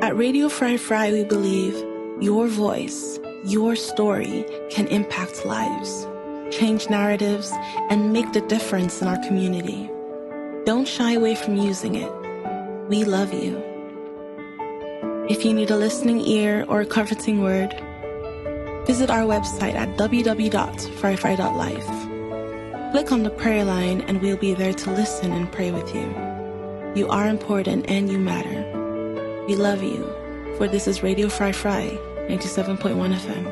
At Radio Fry, we believe your voice, your story can impact lives, change narratives, and make the difference in our community. Don't shy away from using it. We love you. If you need a listening ear or a comforting word, visit our website at www.fryfry.life. Click on the prayer line and we'll be there to listen and pray with you. You are important and you matter. We love you, for this is Radio Fry 97.1 FM.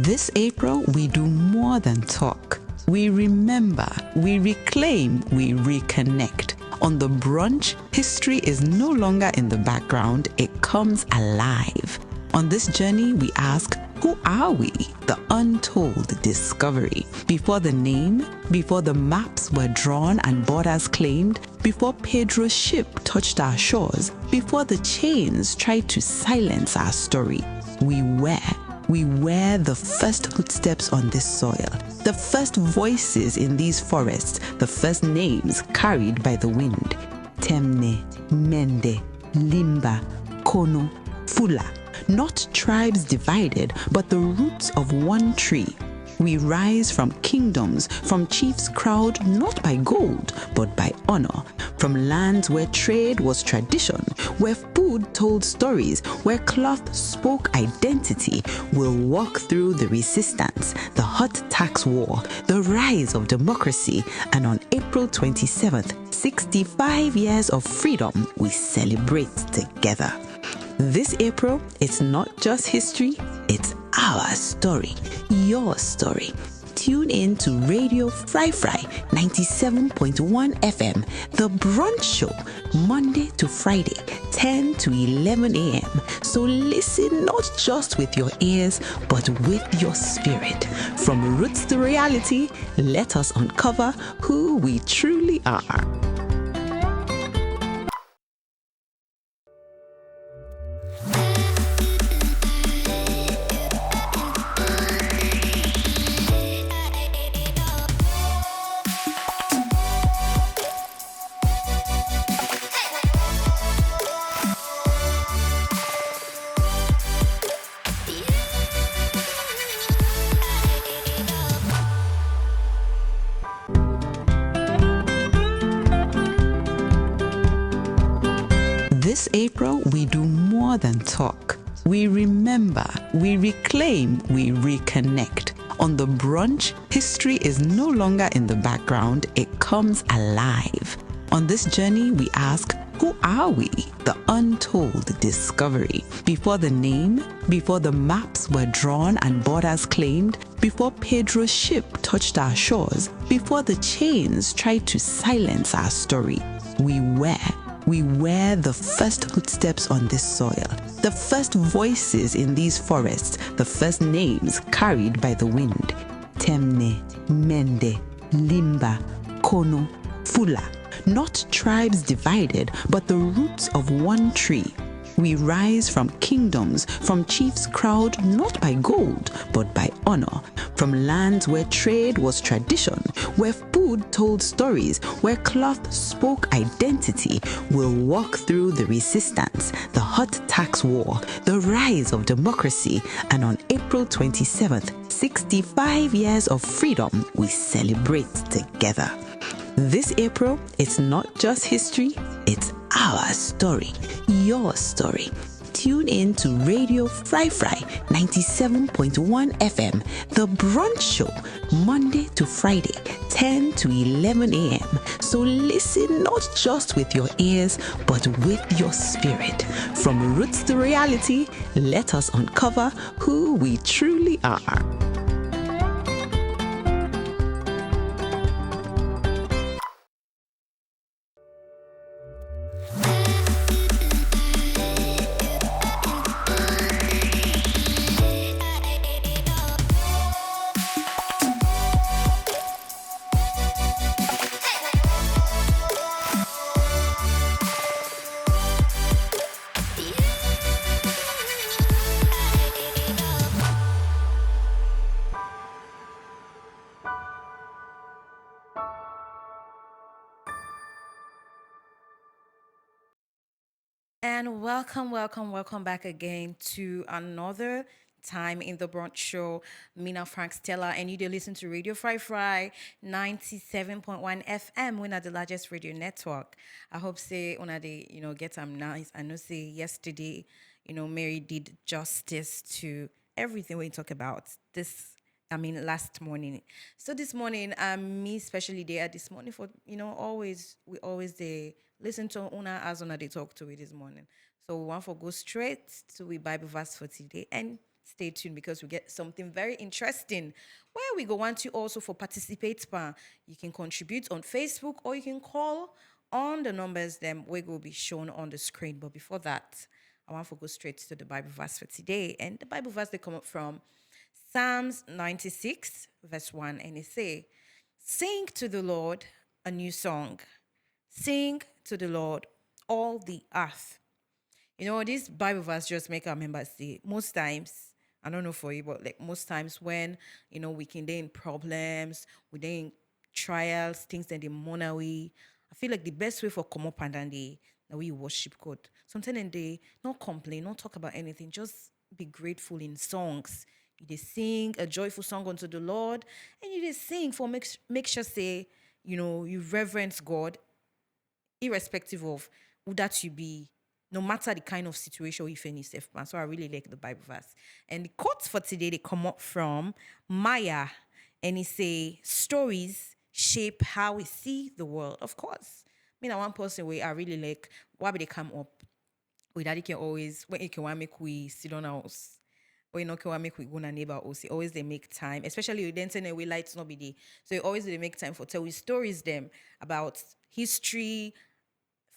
This April, we do more than talk. We remember, we reclaim, we reconnect. On the Brunch, history is no longer in the background, it comes alive. On this journey, we ask, who are we? The untold discovery. Before the name, before the maps were drawn and borders claimed, before Pedro's ship touched our shores, before the chains tried to silence our story, we were the first footsteps on this soil, the first voices in these forests, the first names carried by the wind. Temne, Mende, Limba, Kono, Fula. Not tribes divided, but the roots of one tree. We rise from kingdoms, from chiefs crowned not by gold, but by honor, from lands where trade was tradition, where food told stories, where cloth spoke identity. We'll walk through the resistance, the hot tax war, the rise of democracy, and on April 27th, 65 years of freedom, we celebrate together. This April, it's not just history, it's our story, your story. Tune in to Radio Fry 97.1 FM, the Brunch Show, Monday to Friday, 10 to 11 a.m. So listen not just with your ears, but with your spirit. From roots to reality, let us uncover who we truly are. This April, we do more than talk. We remember, we reclaim, we reconnect. On the Brunch, history is no longer in the background, it comes alive. On this journey, we ask, who are we? The untold discovery. Before the name, before the maps were drawn and borders claimed, before Pedro's ship touched our shores, before the chains tried to silence our story, we were the first footsteps on this soil, the first voices in these forests, the first names carried by the wind. Temne, Mende, Limba, Kono, Fula. Not tribes divided, but the roots of one tree. We rise from kingdoms, from chiefs crowned not by gold, but by honor, from lands where trade was tradition, where food told stories, where cloth spoke identity. We'll walk through the resistance, the hot tax war, the rise of democracy, and on April 27th, 65 years of freedom, we celebrate together. This April, it's not just history, it's our story, your story. Tune in to Radio Fry 97.1 FM, the Brunch Show, Monday to Friday, 10 to 11 a.m. So listen not just with your ears, but with your spirit. From roots to reality, let us uncover who we truly are. And welcome back again to another time in the Brunch Show. Mina Frankstella, and you do listen to Radio Fry 97.1 FM. We're not the largest radio network. I hope say una they get some nice. I know say yesterday, Mary did justice to everything we talk about this. I mean, last morning. So this morning, me especially there this morning for we always they listen to Una as Una they talk to it this morning. So we want to go straight to the Bible verse for today and stay tuned because we get something very interesting where we go want you also for participate. You can contribute on Facebook or you can call on the numbers them we will be shown on the screen. But before that, I want to go straight to the Bible verse for today, and the Bible verse they come up from Psalms 96, verse 1, and it say, "Sing to the Lord a new song. Sing to the Lord, all the earth." This Bible verse just make our members say, most times, I don't know for you, but like most times when, we can they in problems, we they in trials, things that they mourn away. I feel like the best way for come up and then they the way you worship God. Sometimes then they not complain, not talk about anything, just be grateful in songs. You they sing a joyful song unto the Lord, and you they sing for make sure say, you reverence God, irrespective of who that you be, no matter the kind of situation you find yourself in. So I really like the Bible verse. And the quotes for today, they come up from Maya, and he say, stories shape how we see the world. Of course. One person way I really like, why would they come up? We daddy can always, when you can want make we sit on house. Or you know, can make we go na neighbor also. Always they make time, especially with then we lights not be there. So always they make time for tell we stories them about history,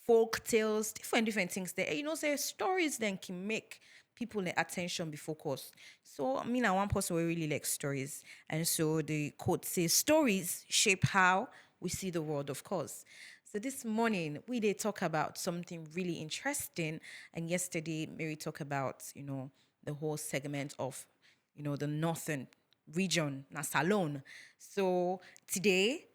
folk tales, different things there. Say stories then can make people the attention be focused. So I one person will really like stories. And so the quote says stories shape how we see the world, of course. So this morning we did talk about something really interesting. And yesterday Mary talked about, the whole segment of, the northern region, na Salone. So today,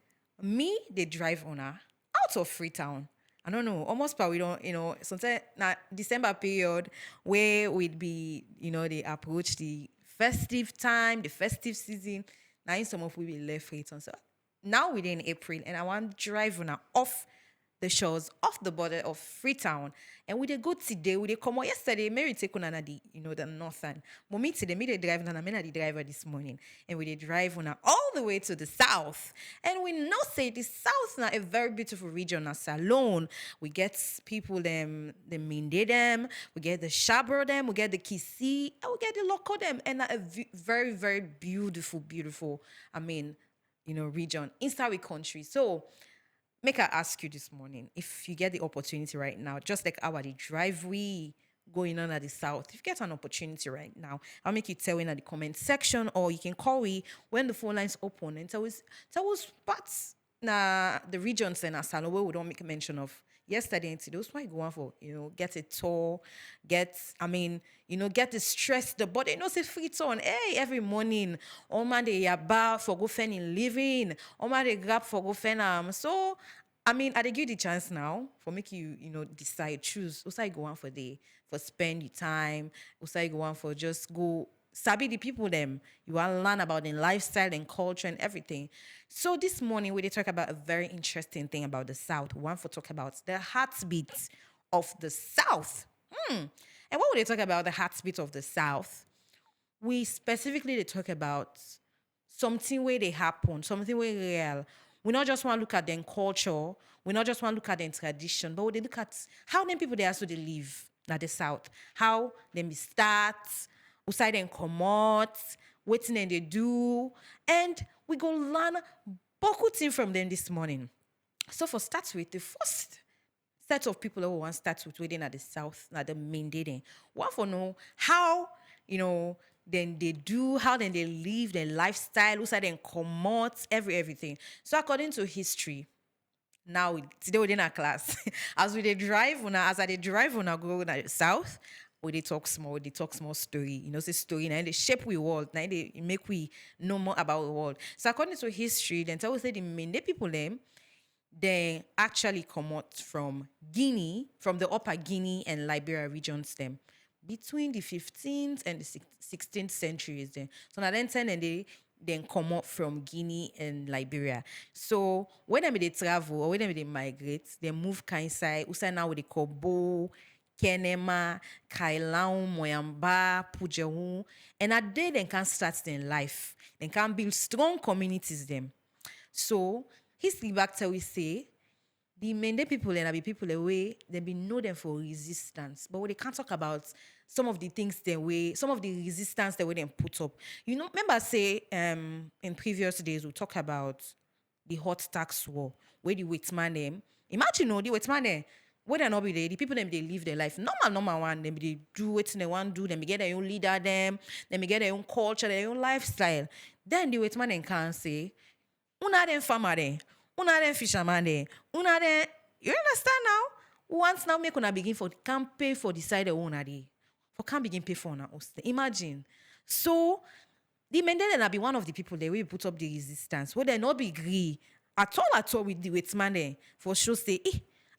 me, they drive on her out of Freetown. I don't know, almost but we don't, sometimes na December period where we'd be, they approach the festive time, the festive season. Now in some of we will left Freetown. So now we're in April and I want to drive on her off the shores off the border of Freetown. And we they go today, we they come out yesterday, Mary take on the, the northern. But me today, me they drive on the driver this morning. And we they drive on all the way to the south. And we know say the south now a very beautiful region as Salone. We get people them, the Mende them, we get the Sherbro them, we get the Kissi, and we get the Loko them. And a very, very beautiful, region inside the country. So make I ask you this morning, if you get the opportunity right now, just like our the drive we going on at the south, if you get an opportunity right now, I'll make you tell in the comment section, or you can call me when the phone lines open and tell us parts na the regions in Asalo where we don't make mention of yesterday and today. That's why you go on for, get a tour, get the stress, the body, say free on. Hey, every morning, all man they yaba for go fen in living, all man they grab for go fen. So, I they give you the chance now for make you, decide, choose. Also, you go on for spend your time. Also, you go on for just go sabi the people them. You want to learn about their lifestyle and culture and everything. So this morning we did talk about a very interesting thing about the South. We want to talk about the heartbeat of the South. And what would they talk about the heartbeat of the South? We specifically they talk about something where they happen, something where real. We not just want to look at their culture, we not just want to look at their tradition, but we they look at how them people they also they live at the South, how them be start, outside them come out, what thing they do, and we go learn beaucoup thing from them this morning. So for start with the first set of people that we want to start with within at the South, at the main dating. Want to know how, then they do, how then they live their lifestyle, who side then come out, everything. So according to history, now today within our class, as I drive on a go to the south, we talk small story. Say story now they shape we world, now they make we know more about the world. So according to history, then tell us say the Mende people them, they actually come out from Guinea, from the upper Guinea and Liberia regions them between the 15th and the 16th centuries then. So now then 10 and they then come up from Guinea and Liberia. So when they travel or when they migrate, they move Kansai, usai now with the Kobo, Kenema, Kailau, Moyamba, Pujehu, and at day they can start their life. They can build strong communities them. So history back tell we say the Mende people and be people away, they be know them for resistance. But when they can't talk about some of the things they way, some of the resistance they way them put up. You know, remember say in previous days we talk about the hot tax war, where the Whitman them. Imagine the Whitman them, where they not be there, the people them they live their life. Normal one, them they do what they want to do, them they get their own leader, them they get their own culture, their own lifestyle. Then the Whitman them can say, una den farmer there, una den fisherman there, una den, you understand now? Once now make una begin for can pay for the side of una day. For can begin pay for una host. Imagine. So the Mendele be one of the people there will put up the resistance. Where they not be agree at all with the Waitman there for sure say,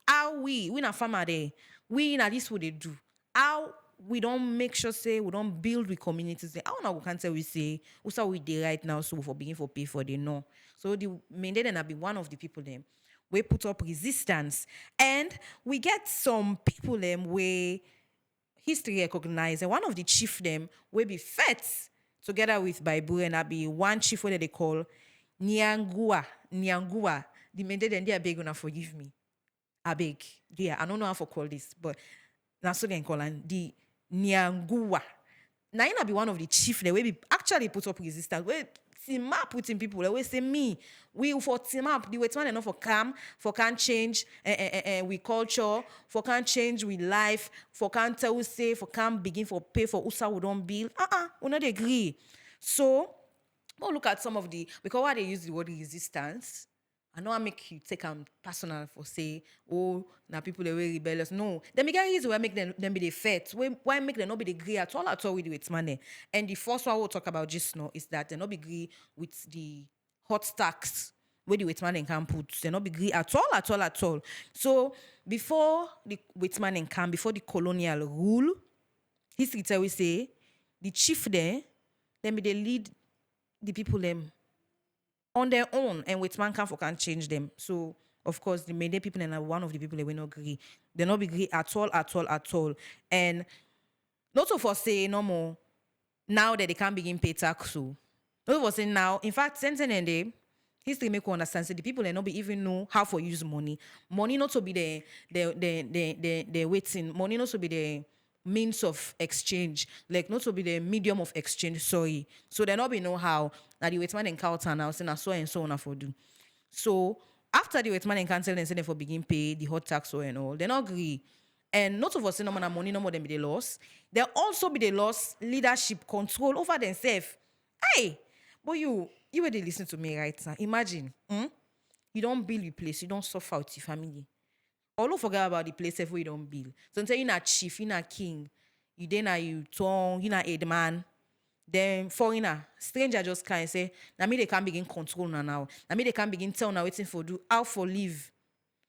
how we not farmer there, we na this what they do. How we don't make sure say we don't build with communities. How now we can tell we say also we dey right now so for begin for pay for the no. So the Mendele be one of the people them we put up resistance. And we get some people them where history recognize, and one of the chief them will be fet together with Bible, and I be one chief where they call Nyangua. The Mende then they are beg gonna forgive me. I beg. Yeah, I don't know how to call this, but that's what they call it. The Nyangua. Now I be one of the chief they will be actually put up resistance. We team up with people. They will say me. We for team up. The way it's enough for come, for can change we culture, for can change with life, for can tell we say, for can begin for pay for usa we don't bill. We not agree. So we'll look at some of the because why they use the word resistance. I know I make you take personal for say, oh, now people they way rebellious. No, the bigger reason why make them be the fat. Why make them not be the agree at all with it money. And the first one we'll talk about just now is that they not be agree with the hot tax where the Whitman can put. They not be agree at all. So before the Whitman can, before the colonial rule, history tell we say the chief there, then be they lead the people them on their own, and with man can change them. So of course the Mende people and are one of the people that will not agree. They not agree at all. And not so for say no more now that they can't begin pay tax. So not for say now. In fact, since and day history make you understand. So the people that not be even know how to use money. Money not to be the waiting. Money not to be the means of exchange, like not to be the medium of exchange. Sorry, so they not be know how. Now the waitman and counter now saying so and so on for do. So after the waitman and cancel and say them for begin pay the hot tax and all, they not agree. And not of us say no more money, no more than be the loss. There also be the loss leadership control over themselves. Hey, but you will they listen to me right now. Imagine, you don't build your place, you don't suffer with your family. All don't forget about the place where you don't build. So until you're not chief, you're not king, you then are you tongue, you're not head man. Then foreigner, stranger just can't say, now me they can't begin control now. Now me they can't begin tell now waiting for do how for live.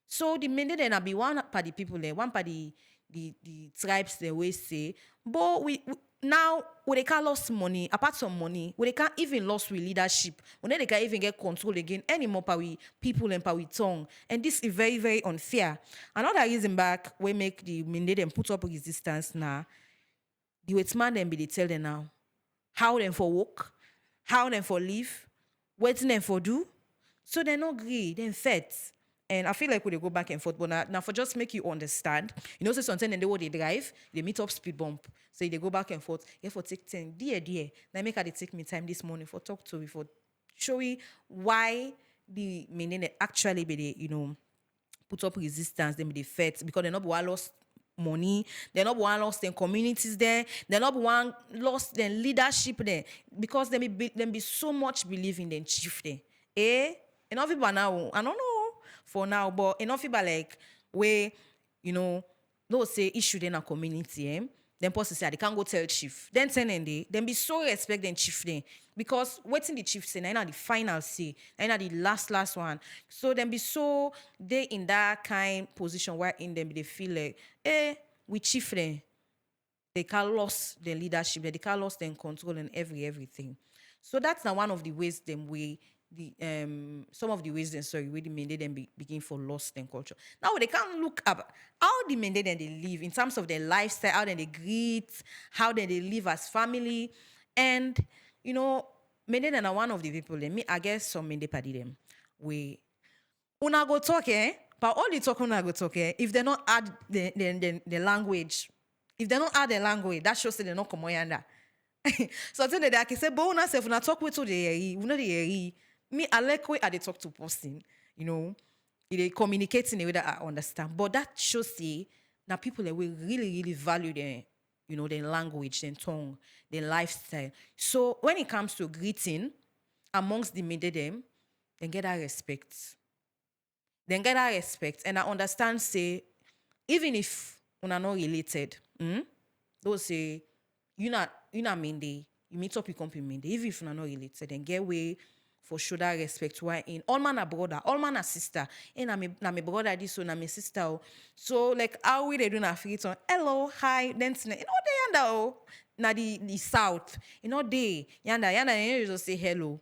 So the Mende then be one part the people there, one part the tribes they always say, but we now when they can't lose money, apart from money, when they can't even lose with leadership, when they can't even get control again anymore by we people and by we tongue. And this is very, very unfair. Another reason back we make the Mende them put up resistance now. The Waitman them be they tell them now how them for work, how them for live, what them for do. So they not agree, then fed. And I feel like we they go back and forth, but now for just make you understand, you know, say something and they drive, they meet up speed bump. So they go back and forth. Yeah, for take 10, dear. Now make her they take me time this morning for talk to me, for show you why the meaning actually be they, put up resistance, them be the fed because they not one lost money, they not one lost their communities there, they not one lost their leadership there because them be so much believe in them chief there. Enough people now, I don't know for now, but enough people like where, those say issue in a community, Then post say they can't go tell chief. Then ten and they then be so respect then chief then. Because waiting the chief say now the final say, now the last one. So then be so they in that kind position where in them they feel like, we chief then. They can lose their leadership, they can lose their control and everything. So that's now one of the ways them we some of the ways then where the Mende then begin for lost and culture. Now they can look up how the Mende then they live in terms of their lifestyle, how then they greet, how then they live as family. And Mende then are one of the people, me, I guess some Mende party them. We una go talk, but all the talk una go talk, if they not add the language, if they don't add the language, that shows that they're not come yonder. So I tell that I can say, but una self una talk with to the una the me I like way I they talk to person, they communicate in a way that I understand. But that shows that people that will really value their language, their tongue, their lifestyle. So when it comes to greeting amongst the Mende them, then get that respect. And I understand say, even if una not related, those say you not Mende, you meet up, you come to Mende. Even if you're not related, then get way for show that respect. Why in all man a brother, all man a sister. And na me brother this one, na me sister. Oh. So like how we they do na free on hello, hi, then they yanda oh na the south. They yanda you just say hello.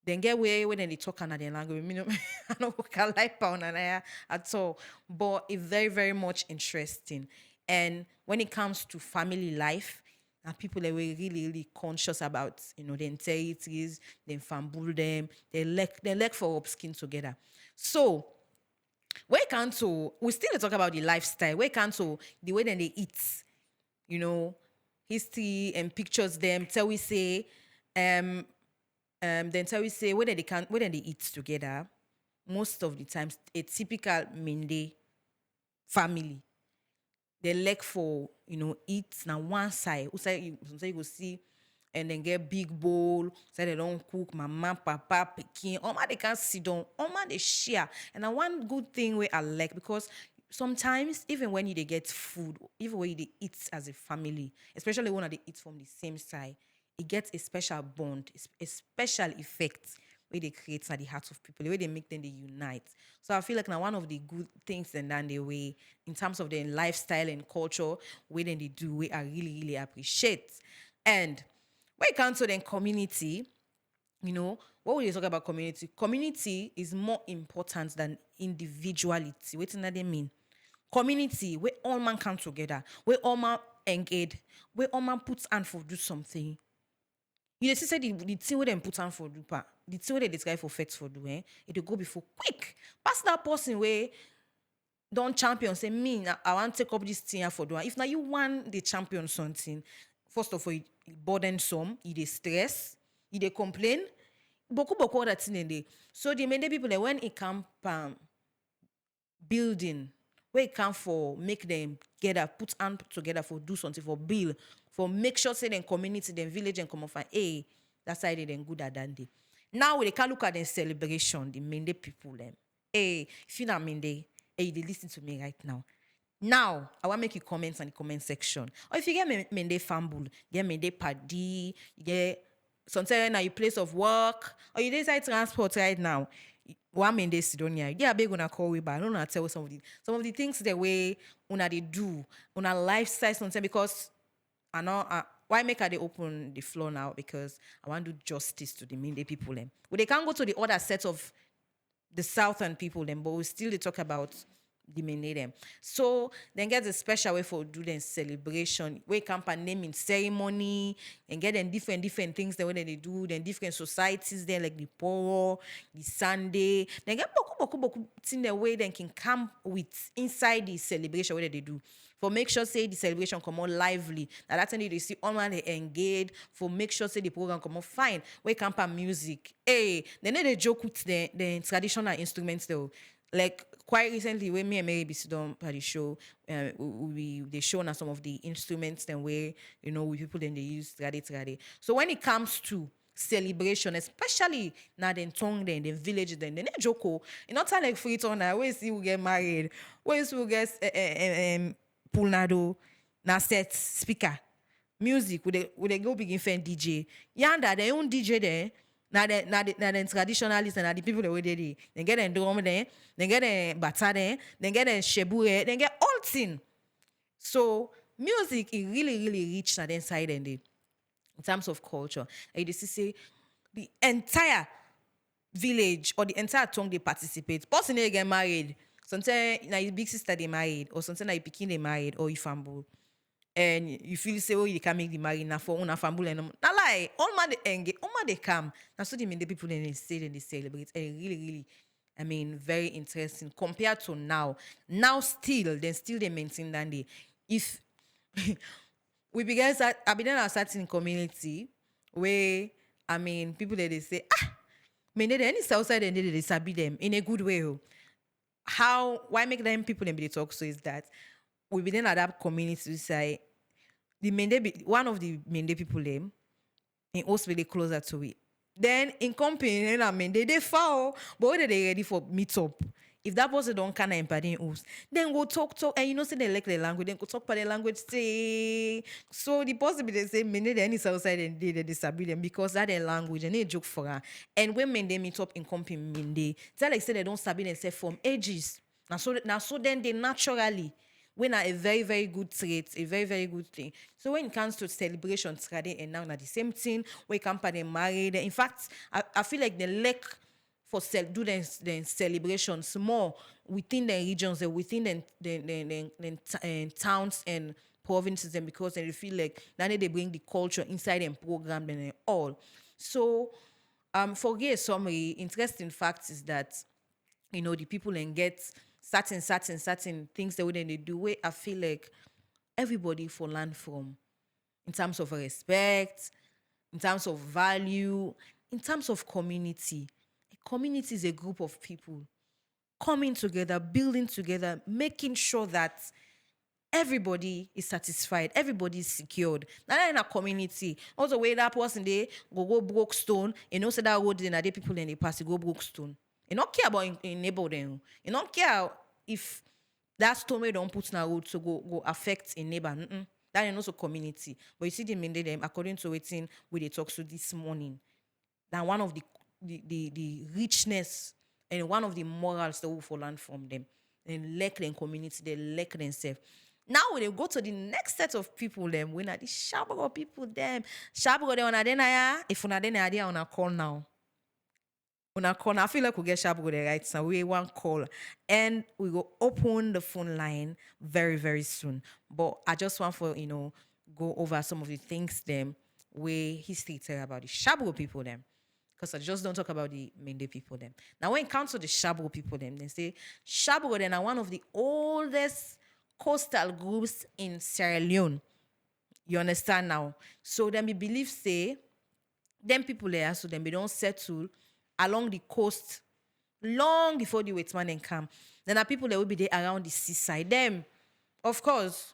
Then get way when they talk another language. I don't like pound at all. But it's very, very much interesting. And when it comes to family life, and people are really conscious about, the territories, they fumble them, they like for upskin together. So, we still talk about the lifestyle. We can't to the way that they eat, history and pictures them. Tell we say, then tell we say whether they eat together. Most of the times, a typical Mende family, they like for eat now one side. Sometimes you go see and then get big bowl. Say they don't cook, mama, papa, pikin. They can't sit down. They share. And now one good thing where I like because sometimes even when they get food, even when they eat as a family, especially when they eat from the same side, it gets a special bond, a special effect where they create at the hearts of people, the way they make them they unite. So I feel like now one of the good things and then the way in terms of their lifestyle and culture, where then they do, we I really appreciate. And when it comes to the community, what would you talk about community? Community is more important than individuality. What does that mean? Community, where all man come together, where all man engage, where all man puts hand for do something. You see, say the thing where them put on for do pa, the thing where they describe for facts for do, it will go before quick. Pass that person where don't champion say me, I want to take up this thing for do. If now you want the champion something, first of all, it burdensome, it is stress, it they complain, boku other thing in there. So the many people when it come building, where it come for make them together, put hand together for do something for build. For make sure say then community, then village and come off and that's how they then good at that day. Now we can look at the celebration, the Mende people them. If you not Mende, they listen to me right now. Now I want to make you comments in the comment section. Or if you get Mende fumble, get Mende party, you get sometimes now your place of work, or you decide transport right now. One Mende Sidonia, yeah, big gonna call we back. I don't know tell some of the things the way una they do, una lifestyle sometimes because I know why make I they open the floor now because I want to do justice to the Mende people them. But they can't go to the other set of the southern people them, but we still they talk about the Mende them. So then get a special way for do the celebration. We camp and naming ceremony and get them different things the way they do, then different societies there like the poor, the Sunday. Then get boku in the way they can come with inside the celebration what they do. For make sure say the celebration come more lively. Now that's when they see online they engage. For make sure say the program come more fine. We camp and music. Then they joke with the traditional instruments though. Like quite recently, when me and Mary sit down at the show, they show us some of the instruments then where with people then they use trade. So when it comes to celebration, especially now then tongue then the village then they joko. Not like free turn. Where see we get married, where see we get pulnado. na set speaker music we dey go begin find DJ yanda their own DJ there na the traditionalists and na the people that wey dey there they get them drum there they get them bata there they get them shebu there they get all thing so music is really rich na the inside and in terms of culture and you see say the entire village or the entire tongue they participate. Person they get married. Sometimes na your big sister they married, or sometimes na your pikin they married, or your family. And you feel say, oh, you can make the married now for una family and na lie. All man they engage, all man they come. Now so the people then they stay and they celebrate. And really, I mean, very interesting compared to now. Now still they maintain that day. If we began start, I began a certain community where I mean people that they say Mende any outside and they sabi them in a good way. How why make them people and be talk so is that we be then at that community to say the one of the Mende people them in also really closer to it. Then in company and I mean they fall, but whether they ready for meet up. If that person don't kind of empathy us, then go talk, and you know, say they like the language, then go talk about the language, say. So the possibility say, many they any outside and they disagree them because that their language and they joke for her. And when they meet up in company, they tell like say they don't sabi themselves from ages. Now so then they naturally when are a very good trait, a very good thing. So when it comes to celebrations, and now at the same thing, we company married. In fact, I feel like the lack for do the celebrations more within the regions and within the towns and provinces and because they feel like now they bring the culture inside and program and all. So for a summary, interesting facts is that you know the people and get certain things that when they do where I feel like everybody for learn from in terms of respect, in terms of value, in terms of community. A community is a group of people coming together, building together, making sure that everybody is satisfied, everybody is secured. Now in a community, also where that person they go broke stone, and also that road then they people in the past go broke stone. You don't care about in neighbor them. You don't care if that stone we don't put in a road to go affect a neighbor. That is also community. But you see the Mende them according to waiting we they talk to this morning. That one of the richness and one of the morals that we will learn from them. And lack them community, they lack themselves. Now when they go to the next set of people, them when are the Sherbro people them. Sherbro them on a denaya. If on a denaya, they are on a call now. On a call, I feel like we get Sherbro there right now. We one call and we go open the phone line very soon. But I just want for go over some of the things them where history tell about the Sherbro people them. Because I just don't talk about the Mende people them. Now when it comes to the Sherbro people them, they say Sherbro then are one of the oldest coastal groups in Sierra Leone. You understand now? So then we believe say them people there, so then we don't settle along the coast long before the Waitman and come. Then are people that will be there around the seaside. Them, of course,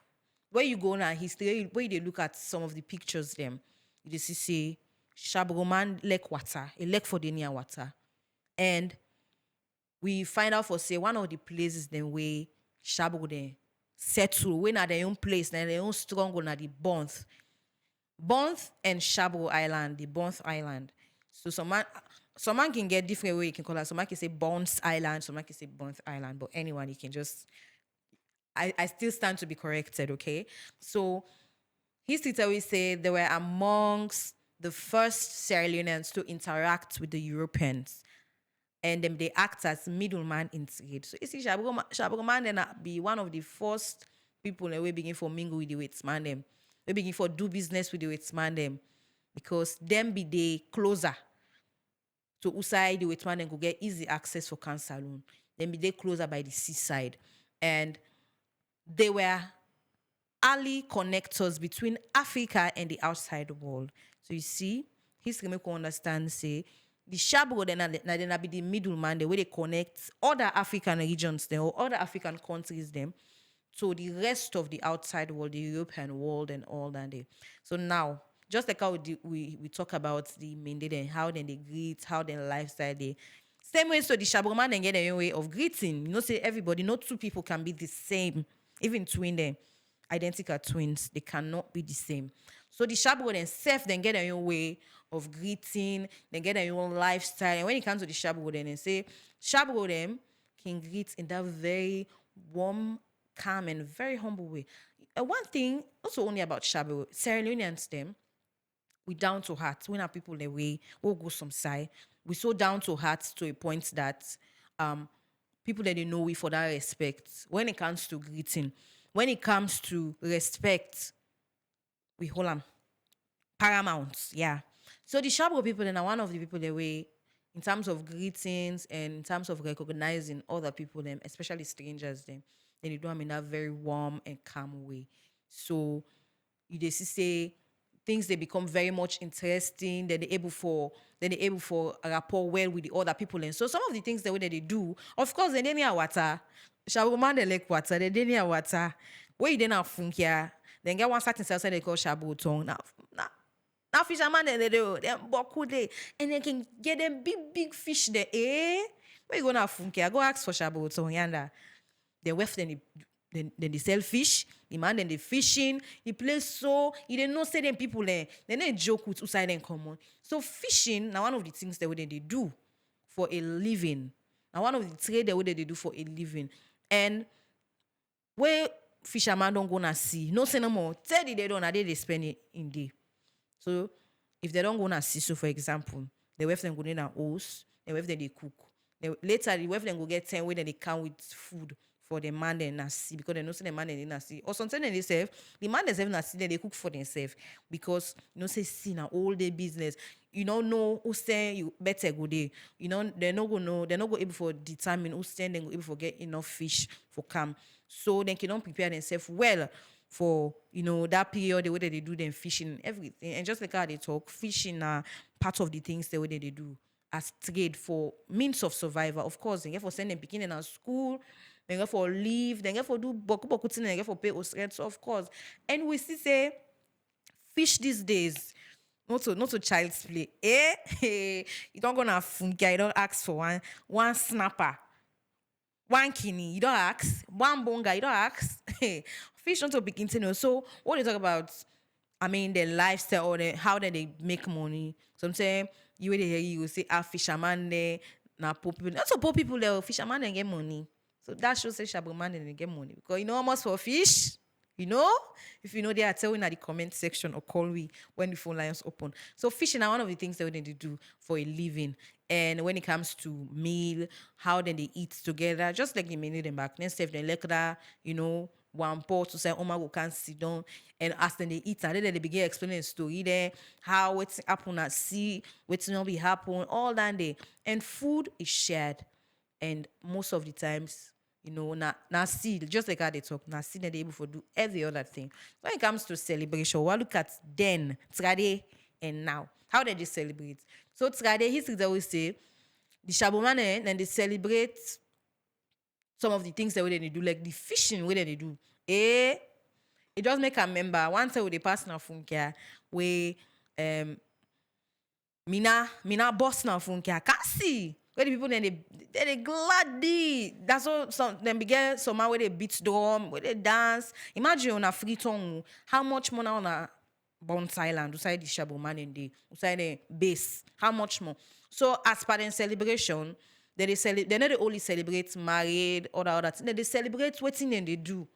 where you go now, history, where they look at some of the pictures them, you see say Sherbro man lake water, a lake for the near water. And we find out for say one of the places then where Sherbro then settle, when at their own place, now their own stronghold na the Bonth. Bonth and Sherbro Island, the Bonth Island. So someone can get different way you can call it. Someone can say Bonth Island, someone can say Bonth Island, but anyone you can just I still stand to be corrected, okay? So history always say they were amongst the first Sierra Leoneans to interact with the Europeans. And then they act as middleman in trade. So you see, Sherbro man then be one of the first people that we begin for mingle with the Waitsman them. We begin for do business with the Waitsman them. Because them be they closer to Usai the Waitman and go get easy access for cancer loan. Then be they closer by the seaside. And they were early connectors between Africa and the outside world. So you see, history make you understand, say, the Sherbro then be the middleman, the way they connect other African regions them or other African countries them to the rest of the outside world, the European world and all that. So now, just like how we talk about the Mende and how then they greet, how their lifestyle they same way. So the Sherbro man then get their own way of greeting. You know, say everybody, not two people can be the same, even twin them. identical twins. They cannot be the same. So the Sherbro themselves then get their own way of greeting, then get their own lifestyle. And when it comes to the Sherbro, then they say Sherbro them can greet in that very warm, calm, and very humble way. One thing also only about Sherbro, Sierra Leoneans them, we down to heart. We have people the way we'll go some side. We so down to heart to a point that people that they know we for that respect. When it comes to greeting, when it comes to respect, we hold them paramount. Yeah. So the Sherbro people then are one of the people that way in terms of greetings and in terms of recognizing other people, them, especially strangers, them, then they do them in that very warm and calm way. So you just say things they become very much interesting, that they're able for a rapport well with the other people. And so some of the things the way that they do, of course, they need water. Sherbro man they like water, they need water. Where you then have funkia, then get one certain cell they call Sherbro tongue. Now fisherman they do them boku day and they can get them big fish there. Where you gonna funkia? Go ask for Sherbro tongue yanda. They weft then they sell fish. The man then they fishing. The place so you didn't know say them people there. Then they joke with outside and common. So fishing now one of the things that they do for a living. Now one of the trade that they do for a living. And where fisherman don't gonna see, no say no more. Tell the they don't they spend it in day. So if they don't go na see, so for example, the wife them go in a house, the wife they cook. Later the wife them go get 10 way that they come with food for the man they na see because they know say the man they na see. Or sometimes they say the man they na see they cook for themselves because you know say see na all day business. You don't know who say you better go there. You know they're not go able for determine who say they go able for get enough fish for come. So they cannot prepare themselves well for that period, the way that they do them fishing and everything. And just like how they talk, fishing are part of the things the way that they do as trade for means of survival. Of course, they get for send them beginning at school, they get for leave, they get for do boku thing, they get for pay us rent. So of course. And we see say fish these days. Not to child's play. You don't gonna funky, you don't ask for one snapper. One kidney, you don't ask. One bonga, you don't ask. Fish don't to begin to know. So what you talk about, I mean, the lifestyle or how they make money. Sometimes you will hear you say, fisherman there, now poor people. Not so poor people there, fisherman they get money. So that shows say Sherbro man they get money. Because you know how much for fish? You know? If you know, they are telling in the comment section or call me when the phone lines open. So fishing are one of the things that they do for a living. And when it comes to meal, how then they eat together, just like the menu them back. Next if they like that, one pot to say, oh my God, can't sit down. And as then they eat, and then they begin explaining the story there, how what's happen at sea, what's not be happen, all that day. And food is shared. And most of the times, now see, just like how they talk, now see that they able to do every other thing. When it comes to celebration, we'll look at then, today, and now. How did they celebrate? So today, history always say, the Sherbro man, then they celebrate some of the things that they do, like the fishing, what they do. It just make a member. Once they pass now funkia, we mina boss now funkia. Kissi. Where the people then they gladly. That's all some them begin somehow where they beat drum, where they dance. Imagine on a free tongue, how much money on a Bounce Island, beside the Sherbro man in the beside the base. How much more? So as per the celebration, they not only celebrate married or the other thing, they celebrate what thing they do.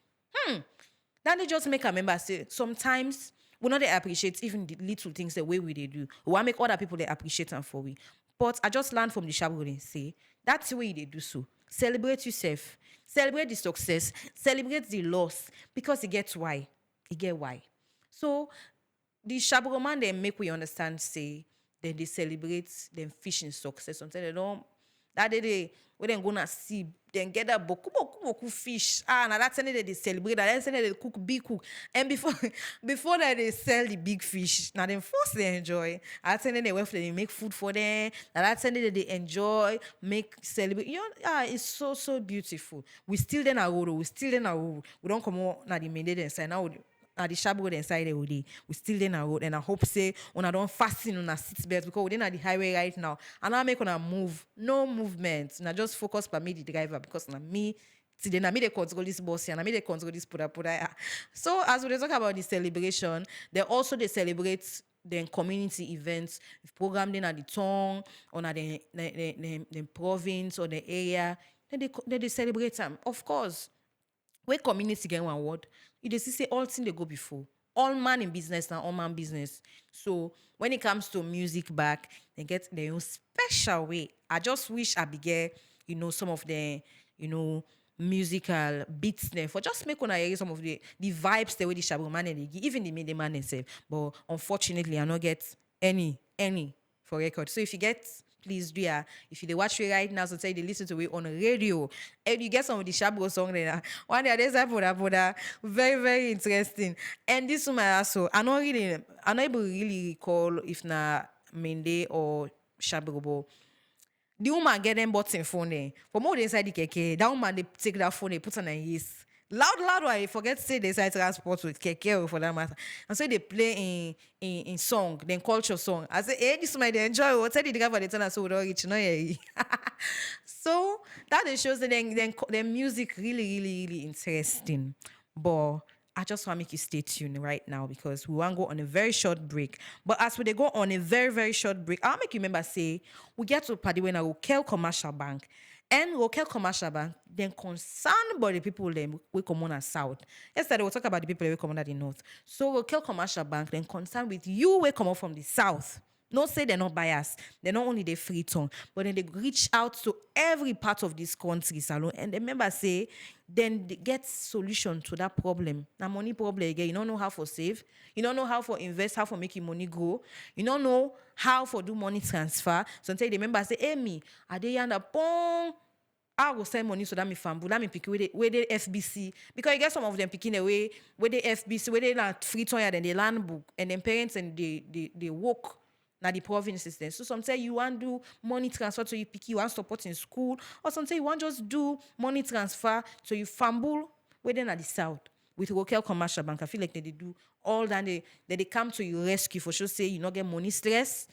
Then they just make a member say sometimes we not they appreciate even the little things the way we they do. We want make other people they appreciate them for we. But I just learned from the Sherbro and say that's the way they do so. Celebrate yourself, celebrate the success, celebrate the loss because it gets why. It get why. So the Sherbro man they make we understand say then they celebrate them fishing success. Sometimes they don't that day we then gonna see then get that boku fish. Now that's any they celebrate. That's any they cook big cook. And before that they sell the big fish. Now then first they enjoy. That's any they wait for they make food for them. Now that's any they enjoy, make celebrate. It's so beautiful. We still then a road. We don't come out now the Mende inside now. Now the Sherbro inside the day. We still then a road. And I hope say when I don't fasten on a seatbelt because we're then at the highway right now. And I make on a move. No movement. Now just focus by me the driver because now me Today, na me they control this boss and I me they control this pura. Yeah. So as we dey talk about the celebration, they also they celebrate the community events, if program then at the town or at the province or the area, then they celebrate them. Of course, where community get one word, you just say all thing they go before. All man in business and all man business. So when it comes to music back, they get their own special way. I just wish I began, some of the, musical beats there for just make una hear some of the vibes the way the Sherbro man and they give, even the Mende man themselves. But unfortunately, I not get any for record. So if you get, please do ya. If you they watch it right now, so say they listen to it on radio, and you get some of the Sherbro song there. One day there's a very very interesting. And this one also, I not able to really recall if na Mende or Sherbro, but the woman get them button phone there. For more inside the keke, that woman they take that phone, they put on his loud, I forget to say they side transport with keke for that matter. And so they play in song, then culture song. I say, hey, this might they enjoy. What the guy for the tenor so we don't reach no yeah. So that it shows that then music really interesting. But I just want to make you stay tuned right now because we want to go on a very short break. But as we go on a very, very short break, I'll make you remember say, we get to party when I Rokel Commercial Bank. And Rokel Commercial Bank, then concerned about the people them we come on as South. Yesterday, we'll talk about the people we come on at the North. So Rokel Commercial Bank, then concerned with you we come on from the South. No say they're not biased. They're not only the free tongue, but then they reach out to every part of this country, salon. And the members say, then they get solution to that problem. Now money problem again. You don't know how for save. You don't know how for invest, how for make your money grow. You don't know how for do money transfer. So until the members say, hey me, are they under pong? I will send money so that me fambu, that me pick where they FBC. Because you get some of them picking away where they FBC, where they not free tongue and they land book, and then parents and they work. Now the province system. So some say you want to do money transfer to you pick you want support in school, or some say you want just do money transfer to you fumble where then at the south. With Rokel Commercial Bank, I feel like they do all that they come to your rescue for sure say you not get money stress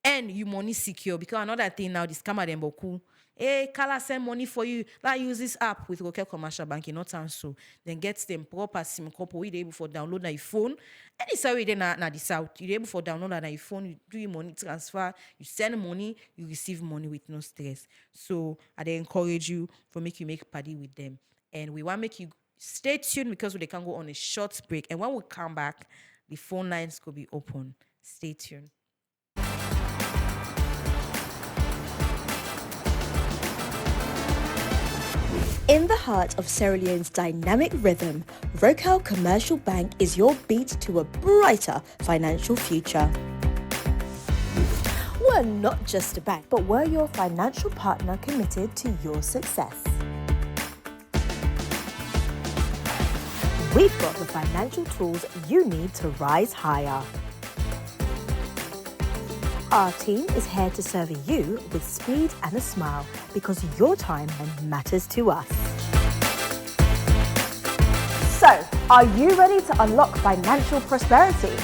and you money secure. Because another thing now, this scammer them boku. Hey, Kala send money for you. Like use this app with Rokel Commercial Bank, you not so. Then get them proper SIM card where you able for download on your phone. And it's already then na the south. You're able for download on your phone, you do your money transfer, you send money, you receive money with no stress. So I they encourage you for make you make party with them. And we want to make you stay tuned because they can go on a short break. And when we come back, the phone lines could be open. Stay tuned. In the heart of Sierra Leone's dynamic rhythm, Rokel Commercial Bank is your beat to a brighter financial future. We're not just a bank, but we're your financial partner committed to your success. We've got the financial tools you need to rise higher. Our team is here to serve you with speed and a smile because your time matters to us. So, are you ready to unlock financial prosperity?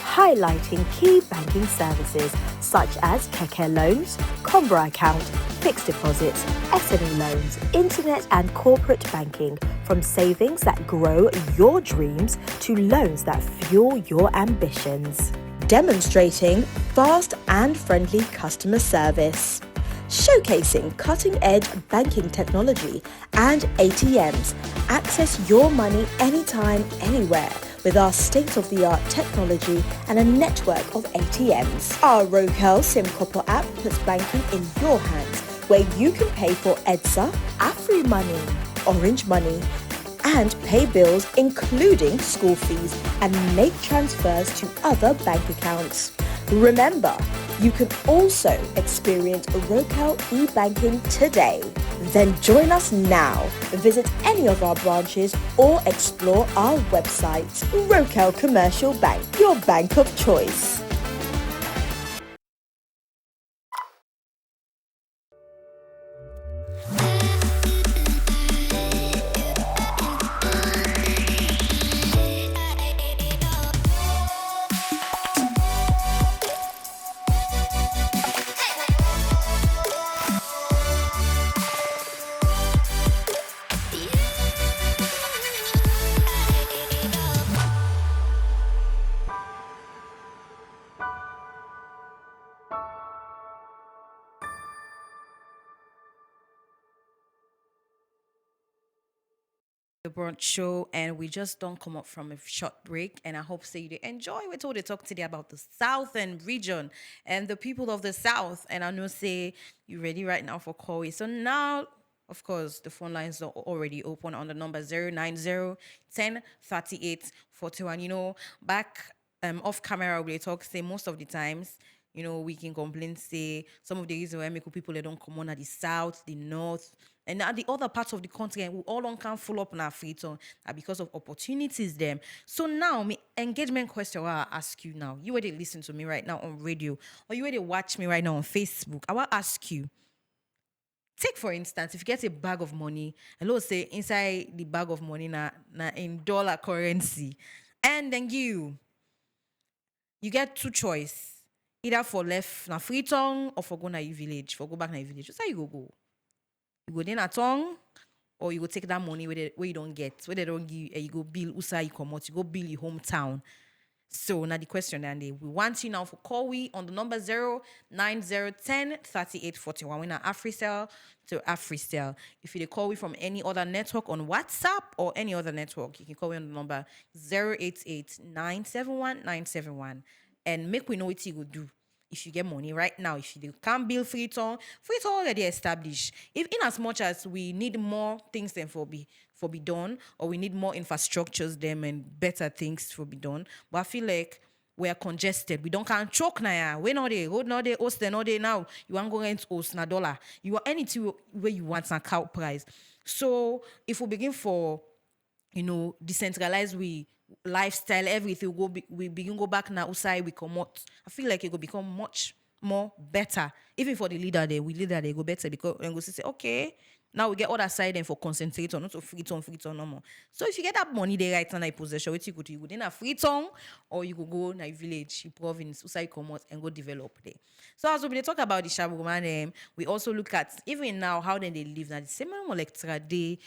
Highlighting key banking services such as Keke loans, Combra account, fixed deposits, SME loans, internet and corporate banking, from savings that grow your dreams to loans that fuel your ambitions. Demonstrating fast and friendly customer service. Showcasing cutting-edge banking technology and ATMs. Access your money anytime, anywhere with our state-of-the-art technology and a network of ATMs. Our Rokel SimCopper app puts banking in your hands, where you can pay for EDSA, Afri Money, Orange Money, and pay bills including school fees and make transfers to other bank accounts. Remember, you can also experience Rokel e-banking today. Then join us now. Visit any of our branches or explore our website. Rokel Commercial Bank, your bank of choice. The Brunch Show, and we just don't come up from a short break. And I hope say you enjoy. We told to talk today about the Southern region and the people of the South. And I know say you ready right now for Corey. So now, of course, the phone lines are already open on the number 090 10 38 41. You know, back off camera we talk say most of the times we can complain, say some of the reasons why make people they don't come on at the south, the north, and at the other parts of the country, and we all on can full up in our free time because of opportunities them. So now, me engagement question I ask you now. You already listen to me right now on radio, or you already watch me right now on Facebook. I will ask you. Take for instance, if you get a bag of money, and let's say inside the bag of money na in dollar currency, and then you get two choice. Either for left na free tongue or for go na your village, for go back na your village. So how you go? You go then a tongue, or you go take that money where you don't get, where they don't give, you go bill usa you come out, you go bill your hometown. So now the question and we want you now for call we on the number 09010 3841. We're AfriCell to AfriCell. If you call we from any other network on WhatsApp or any other network, you can call me on the number 088 971 971 and make we know what you will do. If you get money right now, if you can't build free town already established. If in as much as we need more things than for be done, or we need more infrastructures them and better things for be done, but I feel like we are congested. We don't can't choke now. We not there, road not there, host not there now. You want go rent host na dollar. You want anything where you want na cow price. So if we begin for decentralize we lifestyle, everything we begin go back now outside we come out. I feel like it will become much more better. Even for the leader there, we leader they go better because and go say, okay, now we get other side and for concentrate on not to free tongue no more. So if you get that money there right now in possession, what you go do? You go then a free tongue or you go na village, you province, outside come out and go develop there. So as we talk about the Sherbro man, we also look at even now how then they live now the same like trade,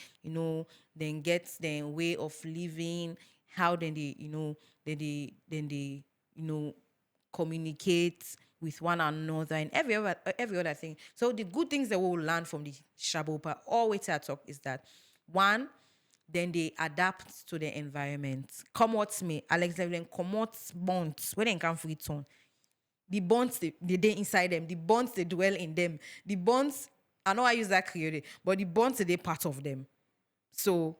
then get their way of living, how then they communicate with one another and every other thing. So the good things that we will learn from the Shabopa always I talk is that one, then they adapt to the environment. Come what me, Alexander, come what bonds when they come free tone. The bonds they inside them, the bonds they dwell in them, the bonds. I know I use that clearly, but the bonds they part of them. So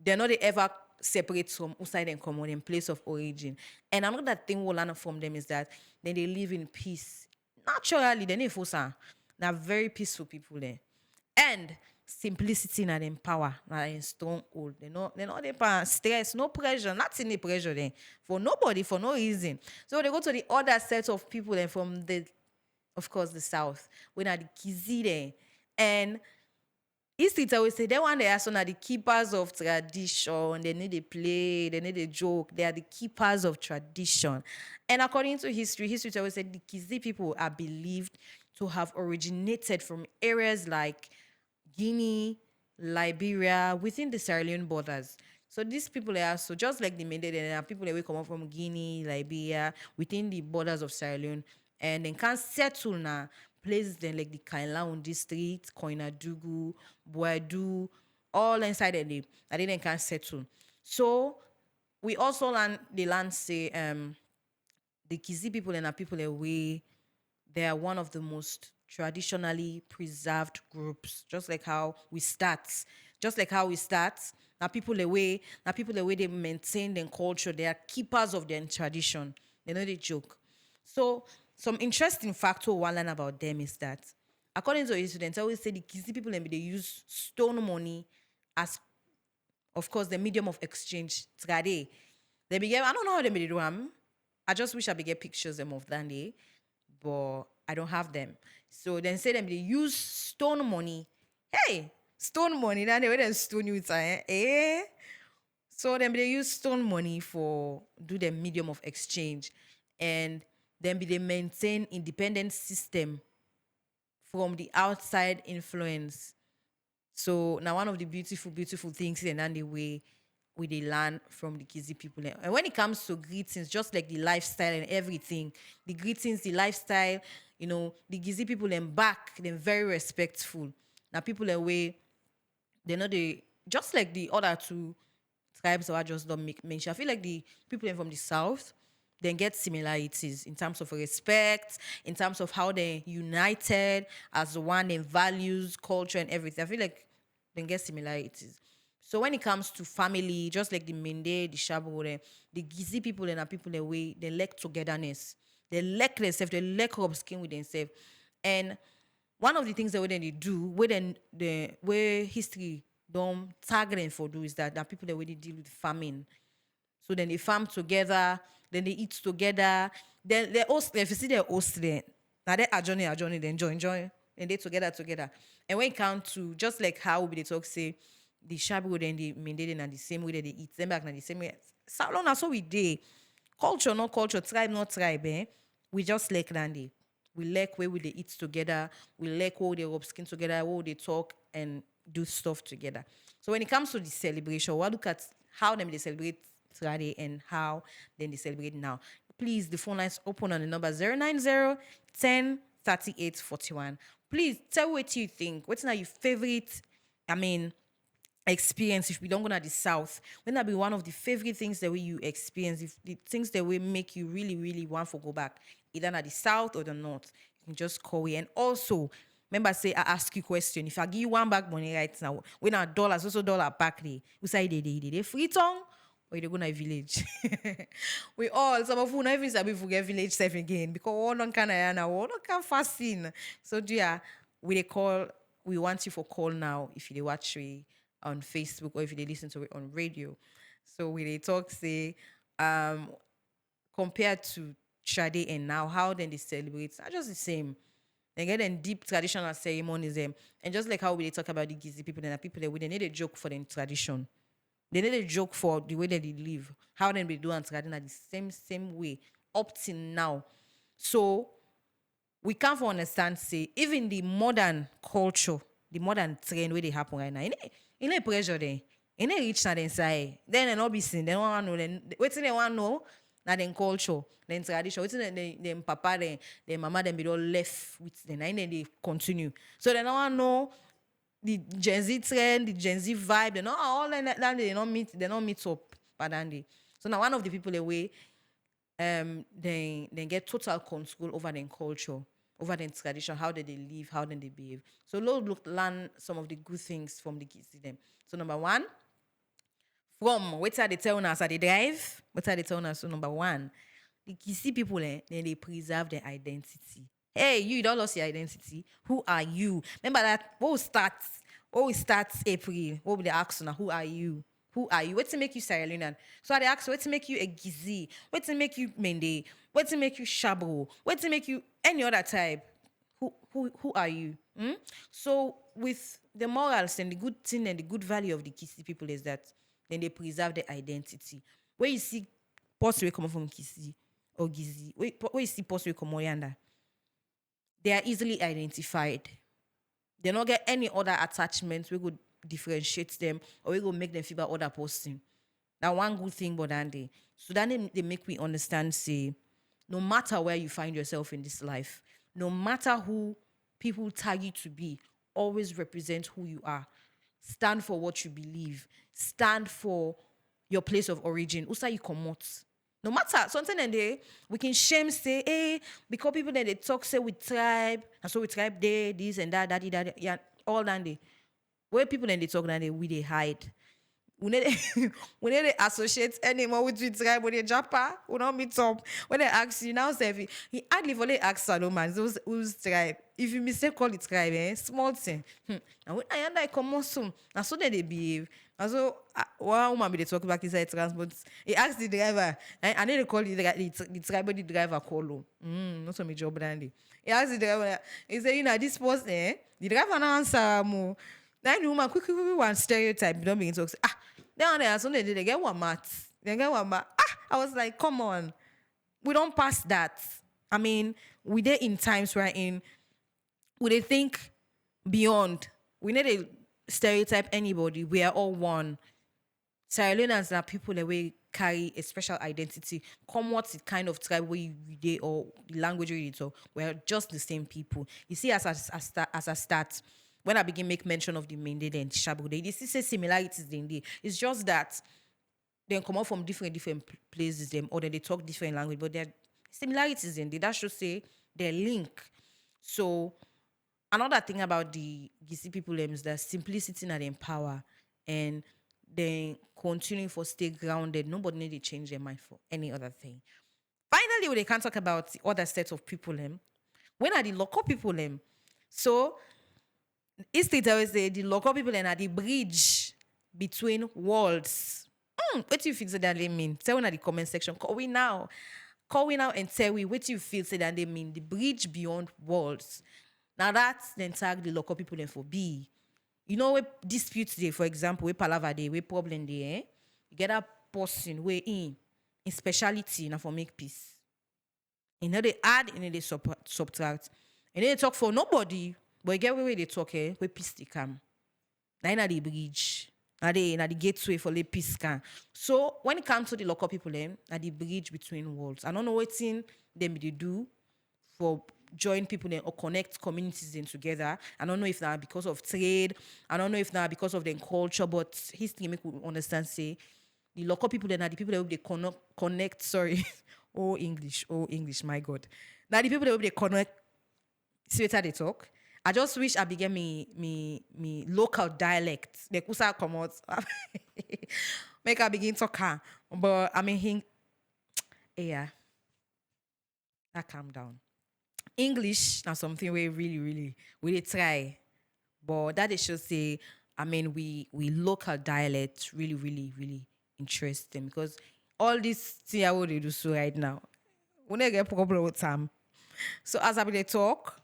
they're not ever separate from outside and common in place of origin. And another thing we'll learn from them is that then they live in peace. Naturally, they're very peaceful people there. And simplicity and them power, in stronghold. They not they stress, no pressure, not any pressure there. For nobody, for no reason. So they go to the other set of people then from of course, the south. When are the Kissi there. And history always say they one they are the keepers of tradition. They need to play, they need to joke. They are the keepers of tradition. And according to history always said the Kissi people are believed to have originated from areas like Guinea, Liberia, within the Sierra Leone borders. So these people are so just like the Mende, there are people that will come up from Guinea, Liberia, within the borders of Sierra Leone, and then can settle now places then like the Kainlaon district, Koinadugu, Boadu, all inside of them. And then can settle. So we also learn the land say the Kissi people and the people away, they are one of the most traditionally preserved groups. Just like how we start. Now people away they maintain their culture. They are keepers of their tradition. They know the joke. So some interesting factor we learn about them is that according to the students, I always say the Kissi people they use stone money as, of course, the medium of exchange. Trade. They began, I don't know how they made it. I just wish I could get pictures of that day, but I don't have them. So then say them they use stone money. Hey, stone money. Now they went stone you eh? So then they use stone money for do the medium of exchange, and then they maintain independent system from the outside influence. So now one of the beautiful things and then the way they learn from the Kissi people. And when it comes to greetings, just like the lifestyle and everything, the greetings, the lifestyle, the Kissi people them back, they're very respectful. Now people away, they know just like the other two tribes that I just don't make mention, I feel like the people from the south then get similarities in terms of respect, in terms of how they united as one in values, culture, and everything. I feel like they get similarities. So when it comes to family, just like the Mende, the Sherbro, the Kissi people and the people the way they lack togetherness, they lack themselves, they lack rub skin with themselves. And one of the things that they do, where then the where history don't target them for do is that people that way they deal with famine. So then they farm together, then they eat together. Then they host, if you see their host there, now they are journey, then join, and they together. And when it comes to just like how we they talk, say the Sherbro then the Mende and the same way that they eat them back and the same way. So long as so we day. Culture, not culture, tribe, not tribe, eh? We just like Randy. We like where we they eat together. We like where they rub skin together, where they talk and do stuff together. So when it comes to the celebration, we'll look at how them they celebrate Friday and how then they celebrate now. Please, the phone lines open on the number 090 10 38 41. Please tell what you think. What's now your favorite? Experience if we don't go to the south, when that be one of the favorite things that we you experience, if the things that will make you really really want to go back either at the south or the north, you can just call me. And also remember, say I ask you question, if I give you one back money right now, when our dollars also dollar back day, we say they free tongue or they go to village. We all some of who not even sabi forget village self again because one on can now one can fasting. So dear, we want you for call now if you watch me on Facebook or if they listen to it on radio. So we they talk say compared to Shade and now, how then they celebrate, not just the same. They get in deep traditional ceremonies and just like how we they talk about the Kissi people and the people that we they need a joke for the tradition. They need a joke for the way that they live, how then they do and tradition the same way up till now. So we can't for understand say even the modern culture, the modern trend where they happen right now, in a pressure there, in a rich na then say, then they not be seen, they don't want to know, then waiting they want to know, na then culture, then tradition, waiting then papa then mama then be all left with them, and then they continue. So they don't want to know the Gen Z trend, the Gen Z vibe, they not all that they don't meet up, pardon they. So now one of the people away they get total control over their culture, over their tradition, how they live, how they behave. So look learn some of the good things from the kids to them. So number one, from what are they telling us at the drive? What are they telling us? So number one, the Kissi people they preserve their identity. Hey, you don't lost your identity. Who are you? Remember that what we start April, what will they ask now? Who are you? Who are you? What to make you Sierra Leonean? So they ask, what to make you a Kissi? What to make you Mende? What to make you Sherbro? What to make you any other type? Who are you? So with the morals and the good thing and the good value of the Kissi people is that then they preserve their identity. Where you see posts we come from Kissi or Gizi, where you see posts we come Orianda, they are easily identified. They don't get any other attachments we could differentiate them or we go make them feel about other posting. That one good thing about Andy. So then they make me understand, say, no matter where you find yourself in this life, no matter who people tag you to be, always represent who you are. Stand for what you believe. Stand for your place of origin. Usa you come out. No matter something and we can shame say, hey, because people that they talk say we tribe, and so we tribe there, this and that, yeah, all that day. Where people then they talk that they hide. We need to associate anymore with the tribe with the Japa. We don't meet up. When they ask you now, say he hardly only ask Salomon who's tribe. If you mistake call it tribe, small thing. And when I come on soon, and so they behave. And so one woman be they talk about inside transport. He asked the driver, I need to call the tribe, the driver call. Not so my job, Randy. He asked the driver, he said, this person, the driver now answer more. Then the woman quickly one stereotype, don't begin to say, then there so they get one math. They get one math. I was like, come on. We don't pass that. I mean, we there in times wherein we they think beyond. We need to stereotype anybody. We are all one. Sierra Leoneans are people that we carry a special identity. Come what's the kind of tribe where you or the language you talk. We're just the same people. You see, as I start, when I begin make mention of the Mende and Sherbro, they still say similarities in there. It's just that they come out from different places, them, or they talk different language, but there are similarities in there. That should say they're link. So another thing about the Kissi people is that simplicity and in power, and then continuing for stay grounded. Nobody need to change their mind for any other thing. Finally, they can't talk about the other set of people. When are the local people? So, history tells say the local people are the bridge between worlds. What do you feel that they mean? Tell me in the comment section. Call we now and tell me what you feel that they mean. The bridge beyond worlds. Now that's then tag the local people for B. You know, we dispute day, for example, we palaver day, we problem day, eh? You get a person way in speciality now for make peace. You know they add and they subtract. And they talk for nobody, but you get where they talk, eh? We peace they come. Now in the bridge. Now the gateway for the peace can. So when it comes to the local people, at the bridge between worlds. I don't know what thing they do for join people or connect communities in together. I don't know if now because of trade. I don't know if now because of their culture, but history make we understand say the local people then are the people that they connect. Sorry, oh English, my God. Now the people that they connect. See what they talk. I just wish I began me local dialect. The kusa come out. Make I begin talk. But I mean, yeah. That calm down. English now something we really try. But that is should say, I mean, we local dialect really interesting because all this thing I would do so right now. We don't get problem with time. So as I be they talk,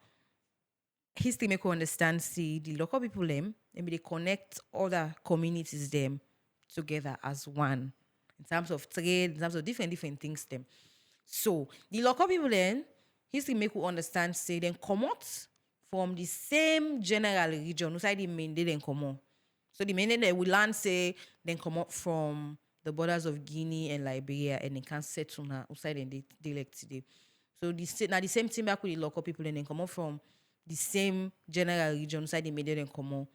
history make you understand see the local people them, maybe they connect other communities them together as one in terms of trade, in terms of different things them. So the local people then history make you understand say then come out from the same general region inside the Mende then come out. So the Mende they will learn say then come out from the borders of Guinea and Liberia and they can settle now outside and they like today. So now the same thing back with the local people and then come out from the same general region inside the Mende then come out.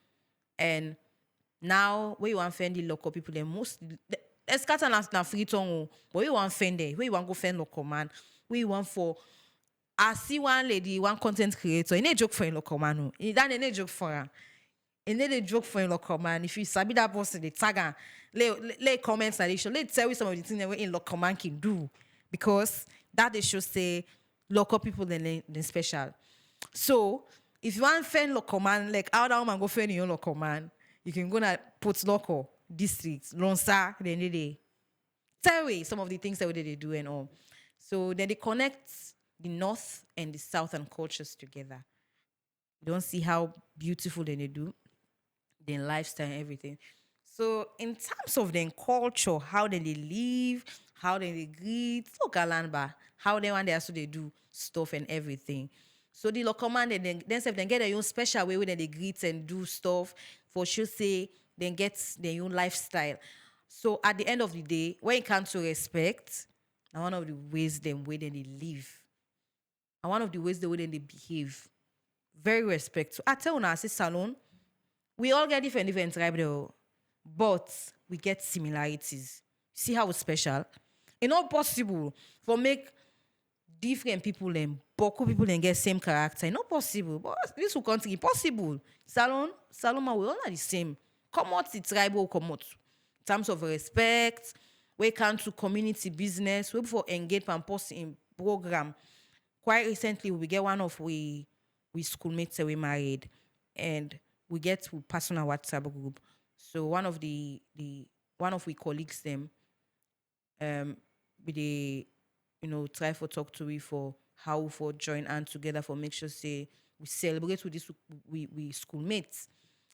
And now where you want to find the local people then most let's scatter na free tongue, but we want find there, where you want go find local man, where you want for I see one lady, one content creator. It ain't joke for a local man. It ain't joke for her. It ain't a joke for a local man. If you sabi that person, they tag her. Lay comments and they show. Let tell you some of the things that we in local man can do. Because that they should say local people then special. So if you want to find local man, like how that woman go find your local man, you can go and put local districts, Lonsa, then they tell me some of the things that they do and all. So then they connect the north and the southern cultures together. You don't see how beautiful they do, their lifestyle and everything. So in terms of their culture, how they live, how they greet, so galanba, how they want they also they do stuff and everything. So the local man then get their own special way where they greet and do stuff for sure say then get their own lifestyle. So at the end of the day, when it comes to respect, now one of the ways them way they live. And one of the ways the way they behave. Very respectful. I tell you now, I say salon, we all get different tribe though, but we get similarities. See how it's special? It's not possible for make different people and beaucoup people and get same character. It's not possible. But this will country possible. Salon, we all are the same. Come out the tribe will come out. In terms of respect, we come to community business, we for engage and post in program. Quite recently, we get one of we schoolmates that we married, and we get to personal WhatsApp group. So one of we colleagues them, we try for talk to we for how for join and together for make sure say we celebrate with this we schoolmates.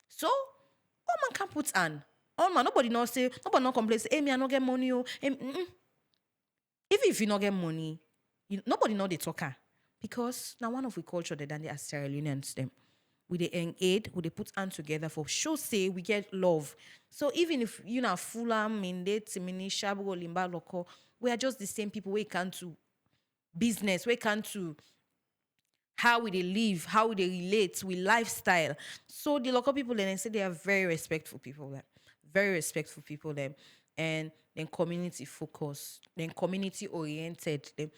So all man can put on. All man nobody no complain say hey me I no get money oh. Even if you not get money, nobody know the talker. Because now one of we culture that than the Sierra Leoneans them. We they engage, we they put hand together for show say we get love. So even if you know Fulham, Mende, Timini, Sherbro, Limba, Loko, we are just the same people. We can to business, we can to how we they live, how they relate with lifestyle. So the local people then say they are very respectful people, like very respectful people them, and then community focused, then community oriented, then